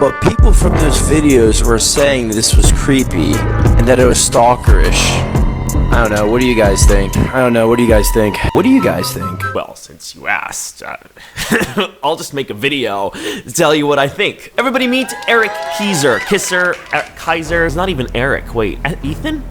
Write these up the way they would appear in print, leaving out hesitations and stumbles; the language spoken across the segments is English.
But people from those videos were saying that this was creepy and that it was stalkerish. I don't know, what do you guys think? What do you guys think? Well, since you asked, I'll just make a video to tell you what I think. Everybody meet Eric Kaiser. It's not even Eric. Wait, Ethan?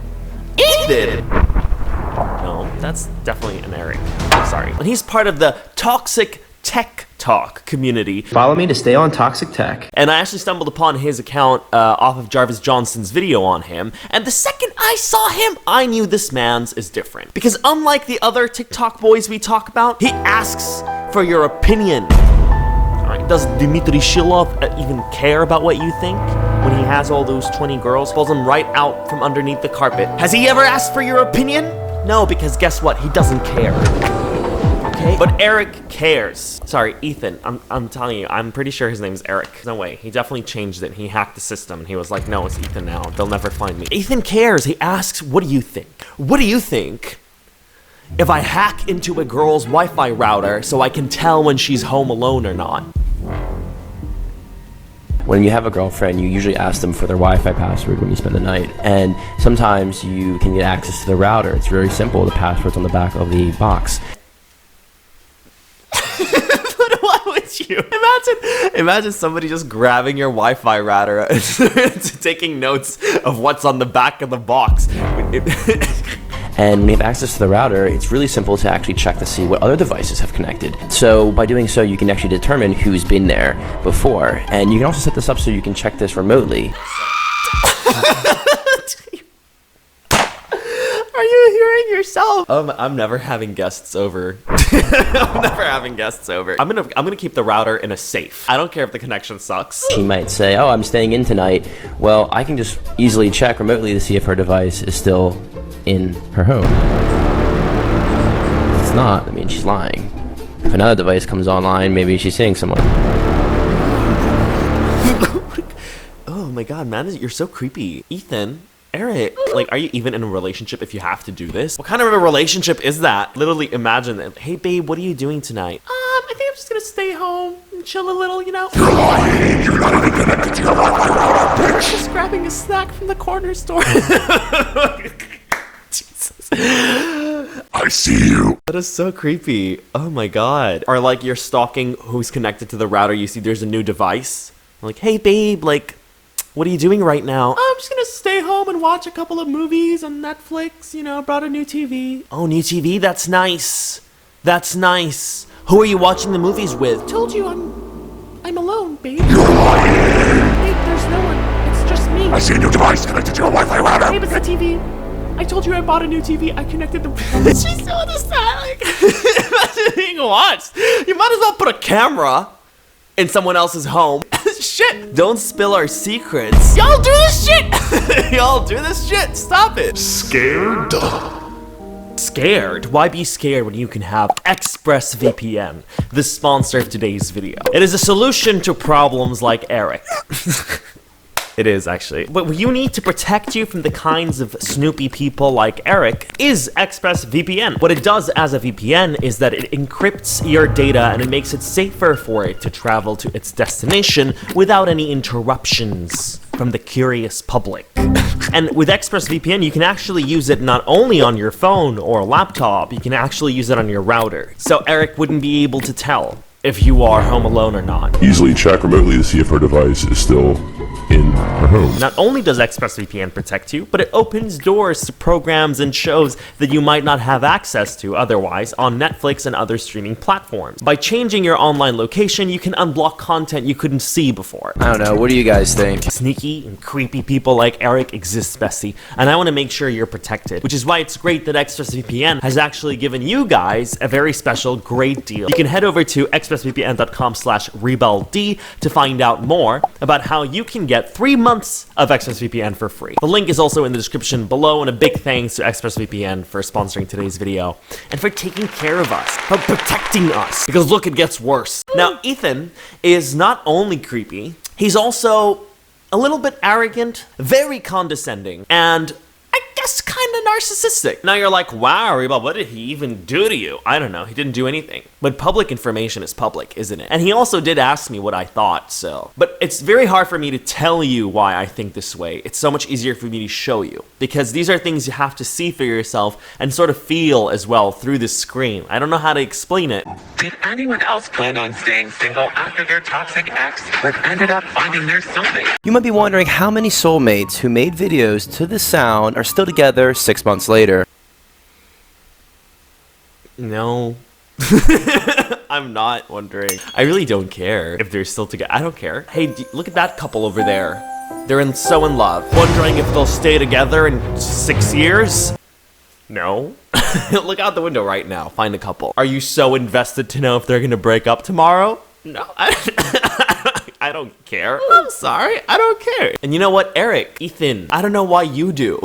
Ethan! No, that's definitely an Eric. I'm sorry. And he's part of the Toxic Tech Talk community. Follow me to stay on Toxic Tech. And I actually stumbled upon his account off of Jarvis Johnson's video on him. And the second I saw him, I knew this man's is different. Because unlike the other TikTok boys we talk about, he asks for your opinion. Alright, does Dmitry Shilov even care about what you think? When he has all those 20 girls, pulls them right out from underneath the carpet. Has he ever asked for your opinion? No, because guess what? He doesn't care. Okay. But Eric cares. Sorry, Ethan. I'm telling you, I'm pretty sure his name's Eric. No way. He definitely changed it. He hacked the system. He was like, no, it's Ethan now. They'll never find me. Ethan cares. He asks, what do you think? What do you think if I hack into a girl's Wi-Fi router so I can tell when she's home alone or not? When you have a girlfriend, you usually ask them for their Wi-Fi password when you spend the night. And sometimes you can get access to the router. It's very simple. The password's on the back of the box. But why would you? Imagine somebody just grabbing your Wi-Fi router and taking notes of what's on the back of the box. And when you have access to the router, it's really simple to actually check to see what other devices have connected. So by doing so, you can actually determine who's been there before. And you can also set this up so you can check this remotely. Are you hearing yourself? I'm never having guests over. I'm never having guests over. I'm gonna keep the router in a safe. I don't care if the connection sucks. She might say, oh, I'm staying in tonight. Well, I can just easily check remotely to see if her device is still in her home. If it's not, I mean, she's lying. If another device comes online, maybe she's seeing someone. Oh my god, man, you're so creepy. Ethan, Eric, like, are you even in a relationship if you have to do this? What kind of a relationship is that? Literally imagine that. Hey babe, what are you doing tonight? I think I'm just gonna stay home and chill a little, you know? You're lying! You're not even connected to your Wi-Fi router, bitch! Just grabbing a snack from the corner store. Jesus. I see you. That is so creepy. Oh my god. Or like you're stalking who's connected to the router, you see there's a new device. Like, hey babe, like, what are you doing right now? I'm just gonna stay home and watch a couple of movies on Netflix, you know, brought a new TV. Oh, new TV? That's nice. That's nice. Who are you watching the movies with? Told you I'm alone, babe. You're lying! Babe, there's no one. It's just me. I see a new device connected to your Wi-Fi router. Babe, it's the TV. I told you I bought a new TV. I connected the... She's so the side, like... Imagine being watched. You might as well put a camera in someone else's home. Shit! Don't spill our secrets. Y'all do this shit! Y'all do this shit! Stop it! Scared? Scared? Why be scared when you can have ExpressVPN, the sponsor of today's video? It is a solution to problems like Eric. It is, actually. What you need to protect you from the kinds of snoopy people like Eric is ExpressVPN. What it does as a VPN is that it encrypts your data and it makes it safer for it to travel to its destination without any interruptions from the curious public. And with ExpressVPN, you can actually use it not only on your phone or laptop, you can actually use it on your router. So Eric wouldn't be able to tell if you are home alone or not. Easily check remotely to see if her device is still in her home. Not only does ExpressVPN protect you, but it opens doors to programs and shows that you might not have access to otherwise on Netflix and other streaming platforms. By changing your online location, you can unblock content you couldn't see before. I don't know, what do you guys think? Sneaky and creepy people like Eric exist, Bessie, and I want to make sure you're protected, which is why it's great that ExpressVPN has actually given you guys a very special, great deal. You can head over to expressvpn.com/rebald to find out more about how you can get 3 months of ExpressVPN for free. The link is also in the description below, and a big thanks to ExpressVPN for sponsoring today's video and for taking care of us, for protecting us, because look, it gets worse. Now, Ethan is not only creepy, he's also a little bit arrogant, very condescending, and I guess kind of narcissistic. Now you're like, wow, Rebal, what did he even do to you? I don't know, he didn't do anything. But public information is public, isn't it? And he also did ask me what I thought, so. But it's very hard for me to tell you why I think this way. It's so much easier for me to show you. Because these are things you have to see for yourself and sort of feel as well through the screen. I don't know how to explain it. Did anyone else plan on staying single after their toxic ex, but ended up finding their soulmate? You might be wondering how many soulmates who made videos to this sound are still together 6 months later. No. I'm not wondering. I really don't care if they're still together. I don't care. Hey, look at that couple over there. They're so in love. Wondering if they'll stay together in 6 years? No. Look out the window right now. Find a couple. Are you so invested to know if they're gonna break up tomorrow? No. I don't care. I'm sorry. I don't care. And you know what, Eric, Ethan, I don't know why you do.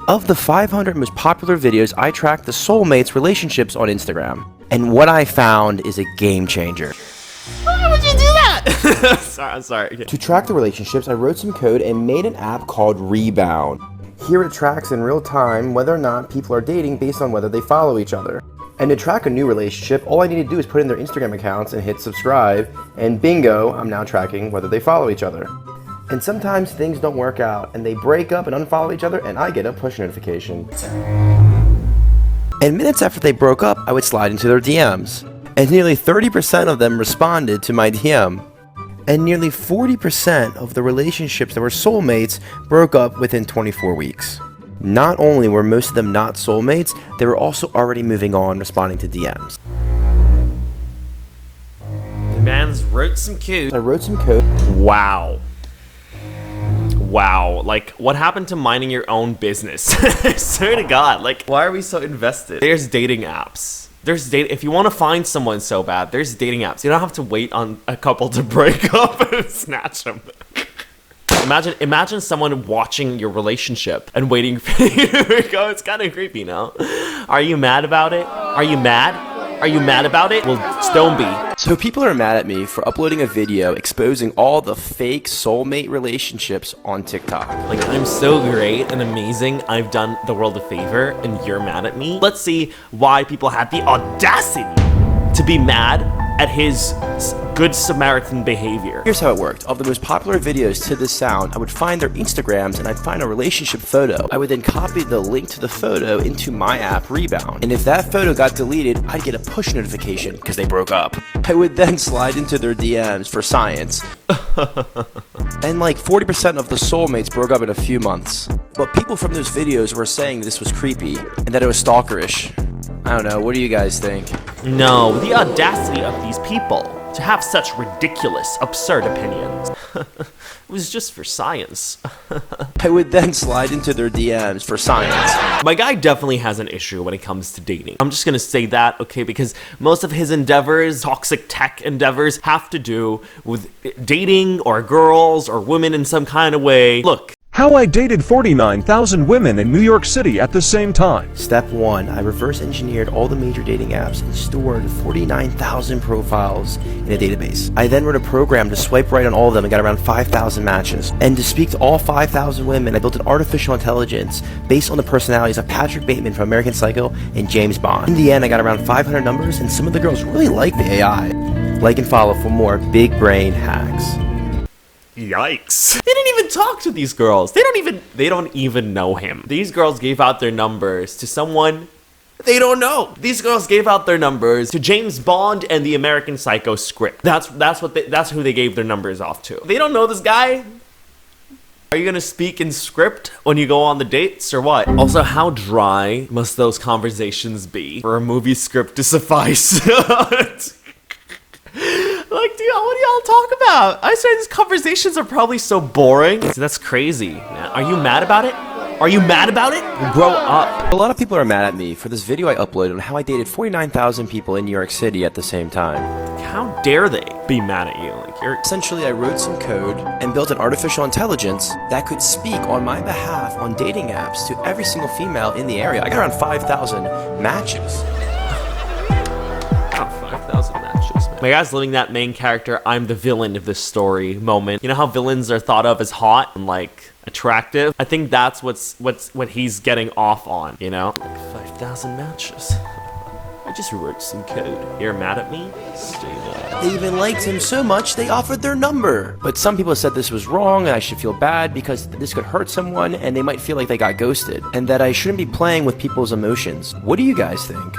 Of the 500 most popular videos, I tracked the soulmates' relationships on Instagram. And what I found is a game changer. Why would you do that? I'm sorry. To track the relationships, I wrote some code and made an app called Rebal. Here it tracks in real time whether or not people are dating based on whether they follow each other. And to track a new relationship, all I need to do is put in their Instagram accounts and hit subscribe, and bingo, I'm now tracking whether they follow each other. And sometimes things don't work out, and they break up and unfollow each other, and I get a push notification. And minutes after they broke up, I would slide into their DMs. And nearly 30% of them responded to my DM. And nearly 40% of the relationships that were soulmates broke up within 24 weeks. Not only were most of them not soulmates, they were also already moving on, responding to DMs. The man's wrote some code. I wrote some code. Wow. Wow, like, what happened to minding your own business? I swear to God, like, why are we so invested? There's dating apps. If you want to find someone so bad, there's dating apps. You don't have to wait on a couple to break up and snatch them. Imagine someone watching your relationship and waiting for you to go. It's kind of creepy, no? Are you mad about it? Are you mad? Are you mad about it? Well, don't be. So people are mad at me for uploading a video exposing all the fake soulmate relationships on TikTok. Like, I'm so great and amazing, I've done the world a favor, and you're mad at me? Let's see why people had the audacity to be mad at his good Samaritan behavior. Here's how it worked. Of the most popular videos to this sound, I would find their Instagrams and I'd find a relationship photo. I would then copy the link to the photo into my app, Rebal. And if that photo got deleted, I'd get a push notification because they broke up. I would then slide into their DMs for science. And like 40% of the soulmates broke up in a few months. But people from those videos were saying this was creepy and that it was stalkerish. I don't know, what do you guys think? No, the audacity of these people to have such ridiculous, absurd opinions. It was just for science. I would then slide into their DMs for science. My guy definitely has an issue when it comes to dating. I'm just gonna say that, okay, because most of his endeavors, toxic tech endeavors, have to do with dating or girls or women in some kind of way. Look. How I dated 49,000 women in New York City at the same time. Step 1, I reverse engineered all the major dating apps and stored 49,000 profiles in a database. I then wrote a program to swipe right on all of them and got around 5,000 matches. And to speak to all 5,000 women, I built an artificial intelligence based on the personalities of Patrick Bateman from American Psycho and James Bond. In the end, I got around 500 numbers, and some of the girls really liked the AI. Like and follow for more big brain hacks. Yikes. They didn't even talk to these girls. They don't even know him. These girls gave out their numbers to someone they don't know. These girls gave out their numbers to James Bond and the American Psycho script. That's who they gave their numbers off to. They don't know this guy. Are you gonna speak in script when you go on the dates or what? Also, how dry must those conversations be for a movie script to suffice? Like, dude, what do y'all talk about? I swear these conversations are probably so boring. See, that's crazy, man. Are you mad about it? Are you mad about it? Grow up. A lot of people are mad at me for this video I uploaded on how I dated 49,000 people in New York City at the same time. How dare they be mad at you? Like, you're... Essentially, I wrote some code and built an artificial intelligence that could speak on my behalf on dating apps to every single female in the area. I got around 5,000 matches. Oh, 5,000 matches, man. My guy's living that main character, I'm the villain of this story moment. You know how villains are thought of as hot and like attractive? I think that's what he's getting off on, you know? Like 5,000 matches. I just wrote some code. You're mad at me? Stay there. They even liked him so much they offered their number. But some people said this was wrong and I should feel bad because this could hurt someone and they might feel like they got ghosted. And that I shouldn't be playing with people's emotions. What do you guys think?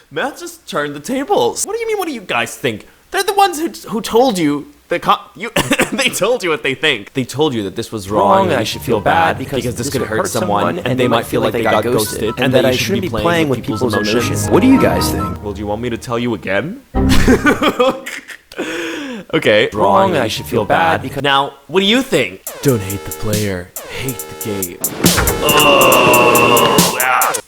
Matt just turned the tables. What do you mean, what do you guys think? They're the ones who told you. They told you what they think. They told you that this was wrong and I should feel bad because this could hurt someone and they might feel like they got ghosted and that I shouldn't be playing with people's emotions. What do you guys think? Well, do you want me to tell you again? Okay. Wrong and I should feel bad because... Now, what do you think? Don't hate the player, hate the game.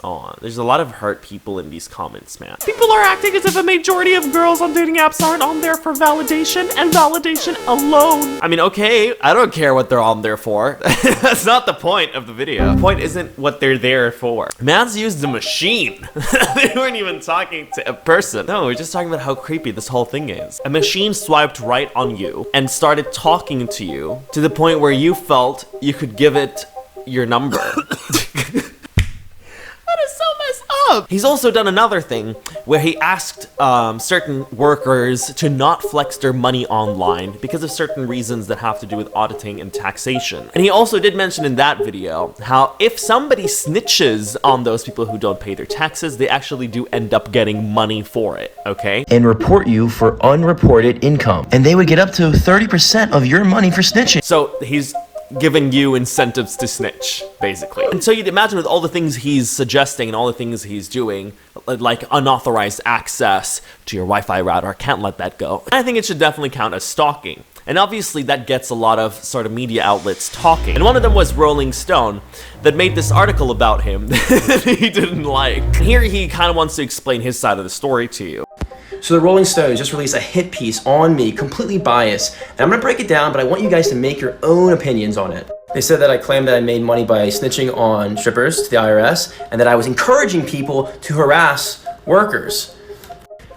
Oh, there's a lot of hurt people in these comments, man. People are acting as if a majority of girls on dating apps aren't on there for validation and validation alone. I mean, okay, I don't care what they're on there for. That's not the point of the video. The point isn't what they're there for. Man's used a machine. They weren't even talking to a person. No, we're just talking about how creepy this whole thing is. A machine swiped right on you and started talking to you to the point where you felt you could give it your number. That is so messed up. He's also done another thing where he asked certain workers to not flex their money online because of certain reasons that have to do with auditing and taxation. And he also did mention in that video how if somebody snitches on those people who don't pay their taxes, they actually do end up getting money for it, okay? And report you for unreported income. And they would get up to 30% of your money for snitching. So he's giving you incentives to snitch, basically. And so you'd imagine with all the things he's suggesting and all the things he's doing, like unauthorized access to your Wi-Fi router, can't let that go. I think it should definitely count as stalking. And obviously that gets a lot of sort of media outlets talking. And one of them was Rolling Stone that made this article about him that he didn't like. And here he kind of wants to explain his side of the story to you. So the Rolling Stones just released a hit piece on me, completely biased. And I'm gonna break it down, but I want you guys to make your own opinions on it. They said that I claimed that I made money by snitching on strippers to the IRS, and that I was encouraging people to harass workers.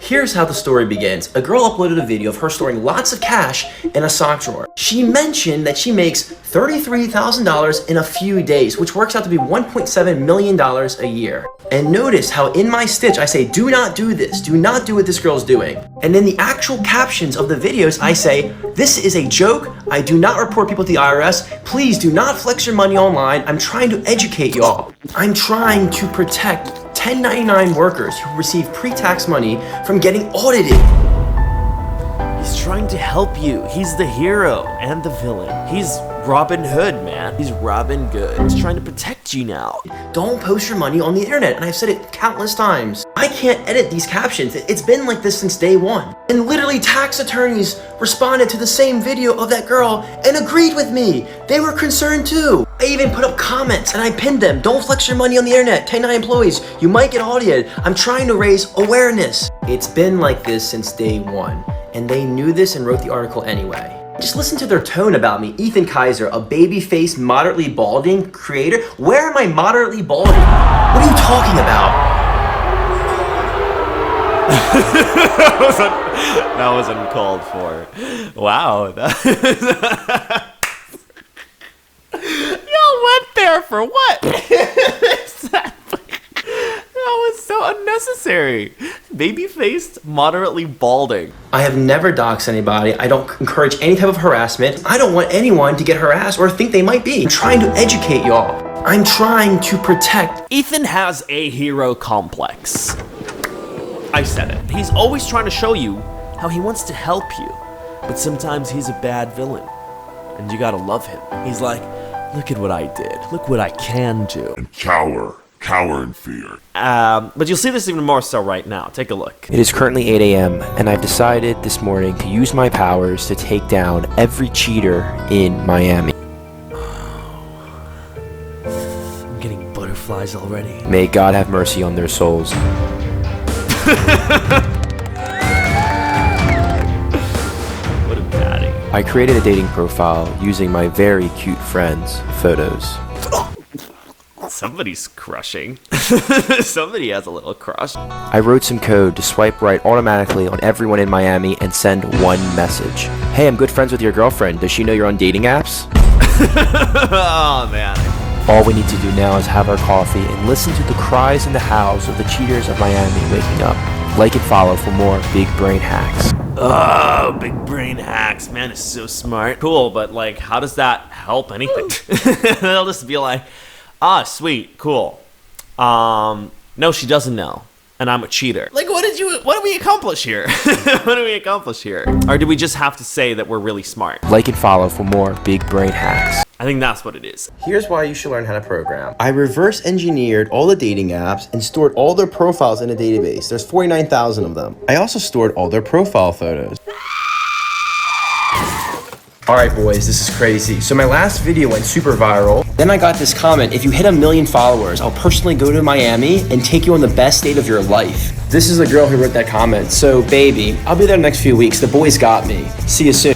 Here's how the story begins. A girl uploaded a video of her storing lots of cash in a sock drawer. She mentioned that she makes $33,000 in a few days, which works out to be $1.7 million a year. And notice how in my stitch I say, do not do this, do not do what this girl's doing. And in the actual captions of the videos I say, this is a joke, I do not report people to the IRS, please do not flex your money online, I'm trying to educate y'all. I'm trying to protect 1099 workers who receive pre-tax money from getting audited. He's trying to help you. He's the hero and the villain. He's Robin Hood, man. He's Robin Good. He's trying to protect you now. Don't post your money on the internet, and I've said it countless times. I can't edit these captions. It's been like this since day one. And literally tax attorneys responded to the same video of that girl and agreed with me. They were concerned too. I even put up comments and I pinned them. Don't flex your money on the internet. 10-9 employees, you might get audited. I'm trying to raise awareness. It's been like this since day one, and they knew this and wrote the article anyway. Just listen to their tone about me. Ethan Kaiser, a baby-faced, moderately balding creator. Where am I moderately balding? What are you talking about? That was uncalled for. Wow. Y'all went there for what? That was so unnecessary. Baby-faced, moderately balding. I have never doxed anybody. I don't encourage any type of harassment. I don't want anyone to get harassed or think they might be. I'm trying to educate y'all. I'm trying to protect. Ethan has a hero complex. I said it. He's always trying to show you how he wants to help you, but sometimes he's a bad villain, and you gotta love him. He's like, look at what I did. Look what I can do. And cower in fear. But you'll see this even more so right now. Take a look. It is currently 8 a.m. and I've decided this morning to use my powers to take down every cheater in Miami. I'm getting butterflies already. May God have mercy on their souls. What a baddie. I created a dating profile using my very cute friends' photos. Somebody's crushing. Somebody has a little crush. I wrote some code to swipe right automatically on everyone in Miami and send one message. Hey, I'm good friends with your girlfriend. Does she know you're on dating apps? Oh, man. All we need to do now is have our coffee and listen to the cries and the howls of the cheaters of Miami waking up. Like and follow for more big brain hacks. Oh, big brain hacks. Man, it's so smart. Cool, but like, how does that help anything? They'll just be like, ah, sweet, cool. No, she doesn't know. And I'm a cheater. Like, what do we accomplish here? What do we accomplish here? Or do we just have to say that we're really smart? Like and follow for more big brain hacks. I think that's what it is. Here's why you should learn how to program. I reverse engineered all the dating apps and stored all their profiles in a database. There's 49,000 of them. I also stored all their profile photos. Alright boys, this is crazy. So my last video went super viral. Then I got this comment, if you hit 1 million followers, I'll personally go to Miami and take you on the best date of your life. This is the girl who wrote that comment. So baby, I'll be there the next few weeks. The boys got me. See you soon.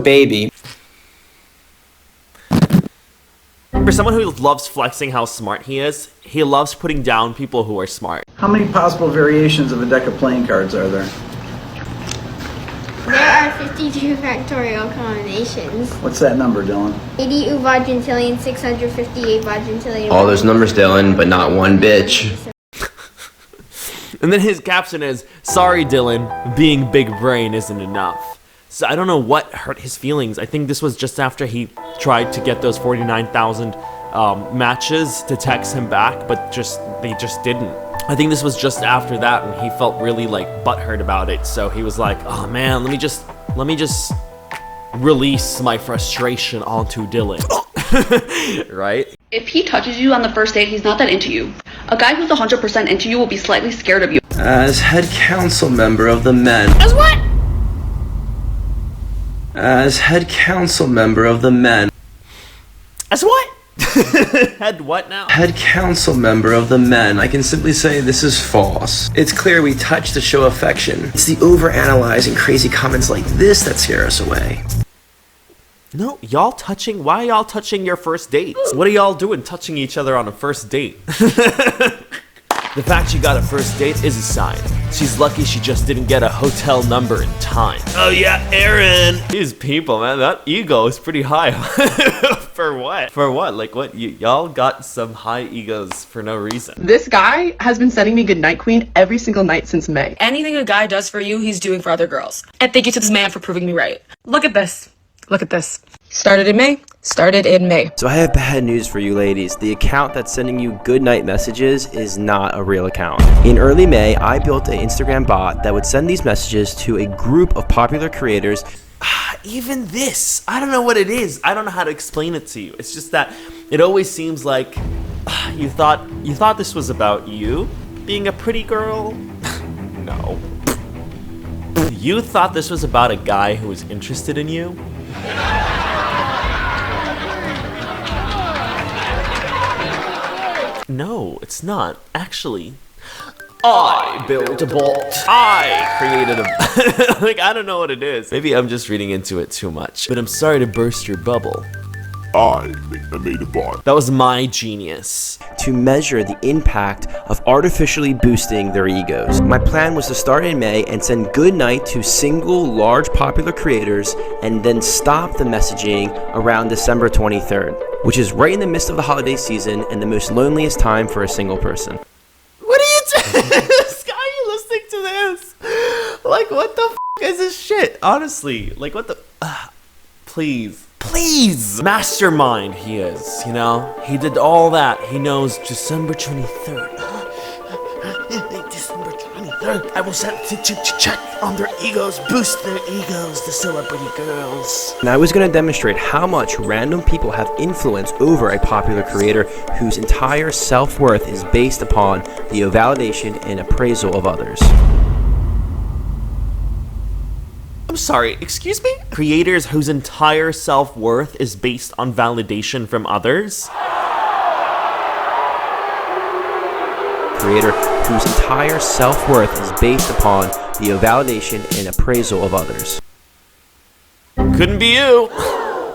Baby. For someone who loves flexing how smart he is, he loves putting down people who are smart. How many possible variations of a deck of playing cards are there? There are 52 factorial combinations. What's that number, Dylan? 80 uvagentillion, 658 vagentillion. All those numbers, Dylan, but not one bitch. And then his caption is, sorry Dylan, being big brain isn't enough. So I don't know what hurt his feelings. I think this was just after he tried to get those 49,000 matches to text him back, but they just didn't. I think this was just after that, and he felt really like butthurt about it. So he was like, "Oh man, let me just release my frustration onto Dylan." Right? If he touches you on the first date, he's not that into you. A guy who's 100% into you will be slightly scared of you. As head council member of the men. As what? As head council member of the men. As what? Head what now? Head council member of the men. I can simply say this is false. It's clear we touch to show affection. It's the overanalyzing crazy comments like this that scare us away. No, y'all touching? Why y'all touching your first dates? What are y'all doing touching each other on a first date? The fact she got a first date is a sign. She's lucky she just didn't get a hotel number in time. Oh yeah, Aaron! These people, man, that ego is pretty high. For what? For what? Like what? Y'all got some high egos for no reason. This guy has been sending me Goodnight Queen every single night since May. Anything a guy does for you, he's doing for other girls. And thank you to this man for proving me right. Look at this. Look at this. Started in May. Started in May. So I have bad news for you ladies. The account that's sending you goodnight messages is not a real account. In early May, I built an Instagram bot that would send these messages to a group of popular creators. Even this, I don't know what it is. I don't know how to explain it to you. It's just that it always seems like you thought this was about you being a pretty girl. No. You thought this was about a guy who was interested in you? No, it's not. Actually, I built a bot. I created a... Like, I don't know what it is. Maybe I'm just reading into it too much. But I'm sorry to burst your bubble. I made a bot. That was my genius. To measure the impact of artificially boosting their egos. My plan was to start in May and send goodnight to single, large, popular creators and then stop the messaging around December 23rd, which is right in the midst of the holiday season and the most loneliest time for a single person. What are you doing? Sky, are you listening to this? Like, what the is this shit? Honestly, like, what the... Please. Mastermind he is, you know? He did all that. He knows December 23rd. December 23rd. I will check on their egos, boost their egos, the celebrity girls. And I was going to demonstrate how much random people have influence over a popular creator whose entire self-worth is based upon the validation and appraisal of others. I'm sorry, excuse me? Creators whose entire self-worth is based on validation from others? Creator whose entire self-worth is based upon the validation and appraisal of others. couldn't be you.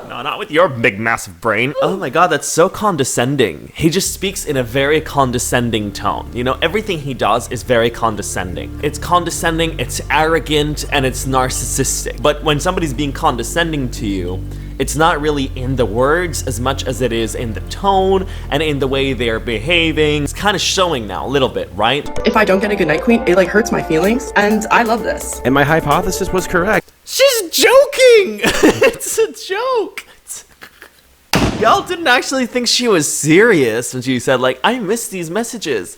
No, not with your big, massive brain. Oh my god, that's so condescending. He just speaks in a very condescending tone. You know, everything he does is very condescending. It's condescending, it's arrogant, and it's narcissistic. But when somebody's being condescending to you, it's not really in the words as much as it is in the tone and in the way they're behaving. It's kind of showing now a little bit, right? If I don't get a good night queen, it like hurts my feelings, and I love this. And my hypothesis was correct. She's joking! It's a joke! Y'all didn't actually think she was serious when she said, like, I miss these messages.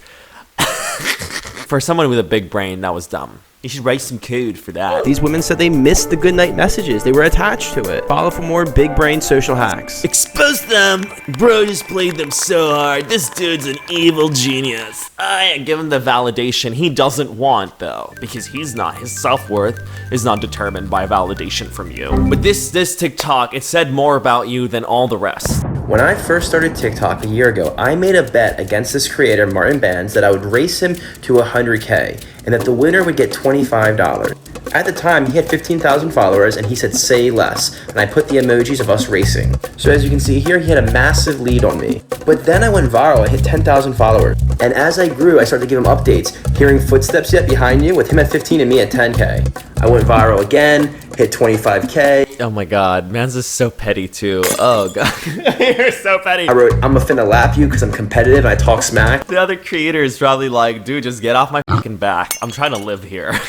For someone with a big brain, that was dumb. You should write some code for that. These women said they missed the goodnight messages. They were attached to it. Follow for more big brain social hacks. Expose them! Bro just played them so hard. This dude's an evil genius. I give him the validation he doesn't want, though, because his self-worth is not determined by validation from you. But this TikTok, it said more about you than all the rest. When I first started TikTok a year ago, I made a bet against this creator, Martin Bands, that I would race him to 100K and that the winner would get $25. At the time, he had 15,000 followers and he said, say less, and I put the emojis of us racing. So as you can see here, he had a massive lead on me. But then I went viral, I hit 10,000 followers. And as I grew, I started to give him updates, hearing footsteps yet behind you with him at 15 and me at 10K. I went viral again, hit 25K. Oh my god, Mans is so petty too. Oh god, you're so petty. I wrote, I'm finna lap you because I'm competitive and I talk smack. The other creator is probably like, dude, just get off my fucking back. I'm trying to live here.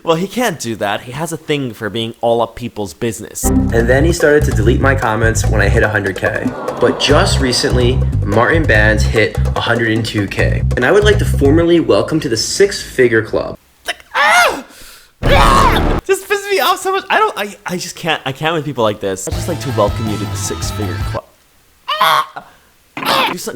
Well, he can't do that. He has a thing for being all up people's business. And then he started to delete my comments when I hit 100K. But just recently, Martin Bands hit 102K. And I would like to formally welcome to the 6-figure club. Just pisses me off so much. I just can't. I can't with people like this. I'd just like to welcome you to the 6-figure club.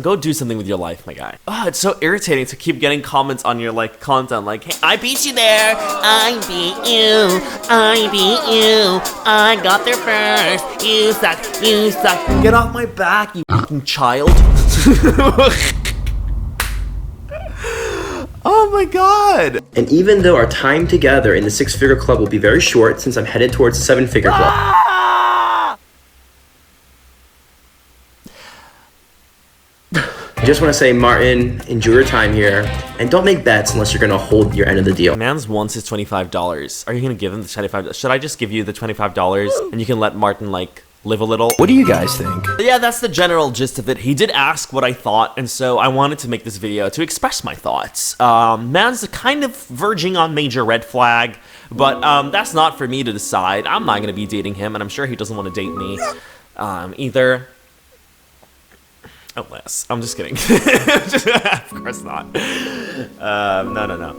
Go do something with your life, my guy. Oh, it's so irritating to keep getting comments on your like content like, hey, I beat you there. I beat you. I beat you. I got there first. You suck. You suck. Get off my back, you fucking child. Oh my god! And even though our time together in the 6-figure club will be very short since I'm headed towards the 7-figure club. I just want to say, Martin, enjoy your time here, and don't make bets unless you're going to hold your end of the deal. Mans wants his $25. Are you going to give him the $25? Should I just give you the $25 and you can let Martin, like, live a little? What do you guys think? Yeah, that's the general gist of it. He did ask what I thought, and so I wanted to make this video to express my thoughts. Man's kind of verging on major red flag, but that's not for me to decide. I'm not going to be dating him, and I'm sure he doesn't want to date me either. Unless, I'm just kidding. Of course not. No.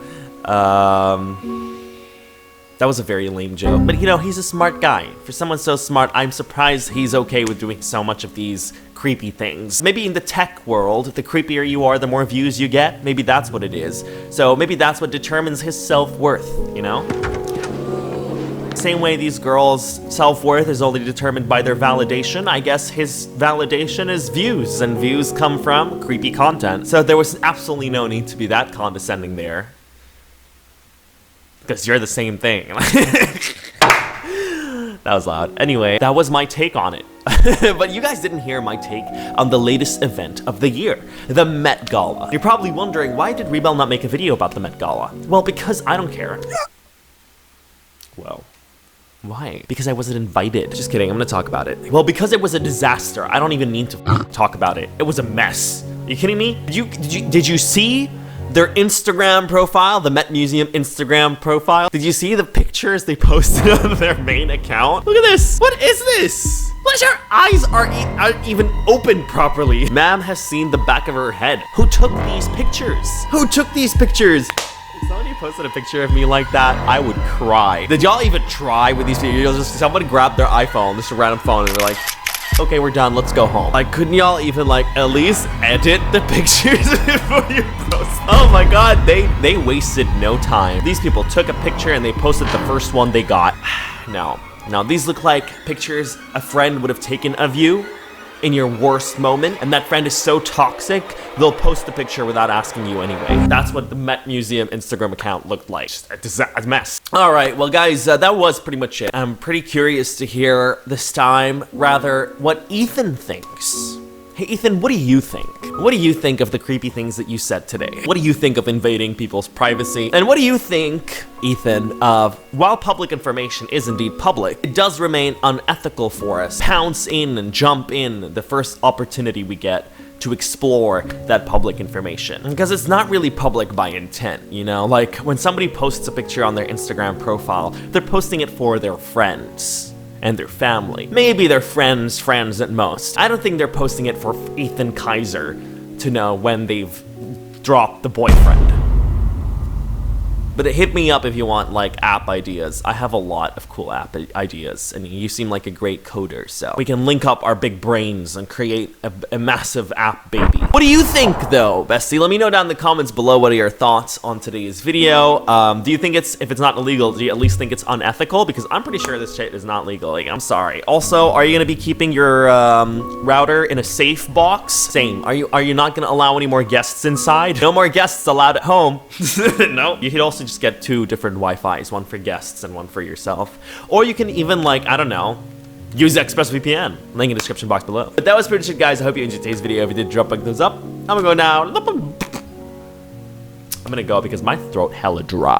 That was a very lame joke. But you know, he's a smart guy. For someone so smart, I'm surprised he's okay with doing so much of these creepy things. Maybe in the tech world, the creepier you are, the more views you get. Maybe that's what it is. So maybe that's what determines his self-worth, you know? Same way these girls' self-worth is only determined by their validation, I guess his validation is views, and views come from creepy content. So there was absolutely no need to be that condescending there. Because you're the same thing. That was loud. Anyway, that was my take on it. But you guys didn't hear my take on the latest event of the year, the Met Gala. You're probably wondering, why did Rebal not make a video about the Met Gala? Well, because I don't care. Well, why? Because I wasn't invited. Just kidding, I'm gonna talk about it. Well, because it was a disaster. I don't even need to talk about it. It was a mess. Are you kidding me? Did you see their Instagram profile, the Met Museum Instagram profile? Did you see the pictures they posted on their main account? Look at this. What is this? What, your eyes aren't even open properly. Ma'am has seen the back of her head. Who took these pictures? Who took these pictures? If somebody posted a picture of me like that, I would cry. Did y'all even try with these videos? Just somebody grabbed their iPhone, just a random phone, and they're like, okay, we're done, let's go home. Like, couldn't y'all even, like, at least edit the pictures before you post? Oh my god, they wasted no time. These people took a picture and they posted the first one they got. No, these look like pictures a friend would have taken of you in your worst moment, and that friend is so toxic, they'll post the picture without asking you anyway. That's what the Met Museum Instagram account looked like. Just a mess. All right, well guys, that was pretty much it. I'm pretty curious to hear this time, rather, what Ethan thinks. Hey Ethan, what do you think? What do you think of the creepy things that you said today? What do you think of invading people's privacy? And what do you think, Ethan, of while public information is indeed public, it does remain unethical for us to pounce in and jump in the first opportunity we get to explore that public information? Because it's not really public by intent, you know? Like when somebody posts a picture on their Instagram profile, they're posting it for their friends and their family. Maybe their friends' friends at most. I don't think they're posting it for Ethan Kaiser to know when they've dropped the boyfriend. But hit me up if you want like app ideas. I have a lot of cool app ideas, and you seem like a great coder, so we can link up our big brains and create a massive app baby. What do you think though, bestie? Let me know down in the comments below what are your thoughts on today's video. Do you think if it's not illegal, do you at least think it's unethical? Because I'm pretty sure this shit is not legal. Like, I'm sorry. Also, are you gonna be keeping your router in a safe box? Same. Are you not gonna allow any more guests inside? No more guests allowed at home. No. You could also just get 2 different Wi-Fis, one for guests and one for yourself. Or you can even, like, I don't know, use ExpressVPN. Link in the description box below. But that was pretty much it, guys. I hope you enjoyed today's video. If you did, drop a thumbs up. I'm gonna go now. I'm gonna go because my throat hella dry.